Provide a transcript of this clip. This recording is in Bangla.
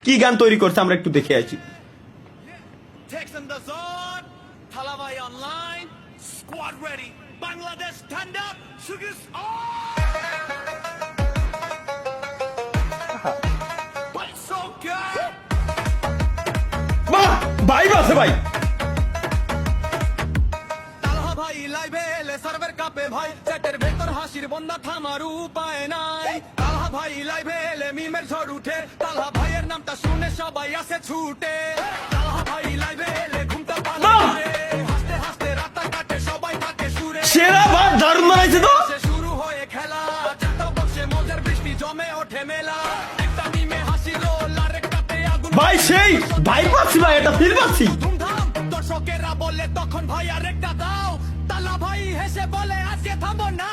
কি গান তৈরি করছে আমরা একটু দেখে আসি। বাহ, ভাইব আছে ভাই। সার্ভের কাপে ভাই চ্যাটের ভেতর হাসির বন্ধা থামার উপায় নাই। তালহা ভাই লাইভে এলে মিমের ঝড় উঠে, তালহা ভাইয়ের নামটা শুনে সবাই আসে ছুটে। তালহা ভাই লাইভে এলে ঘুমটা পালায়, হাসতে হাসতে রাতটা কাটে সবাই থাকে সুরে। সেরা ভাব, দারুণ বানাইছে তো। শুরু হয়ে খেলা, চারটা বক্সে মজার বৃষ্টি জমে ওঠে মেলা। একটা মিমে হাসি রোল আর একটাতে আগুন ভাই সেই ভাই পাচ্ছি ভাই, এটা ফিল পাচ্ছি। ধুমধাম দর্শকেরা বলে তখন ভাই আর একটা দাও। তালা ভাই হেসে বলে আজকে থামবো না।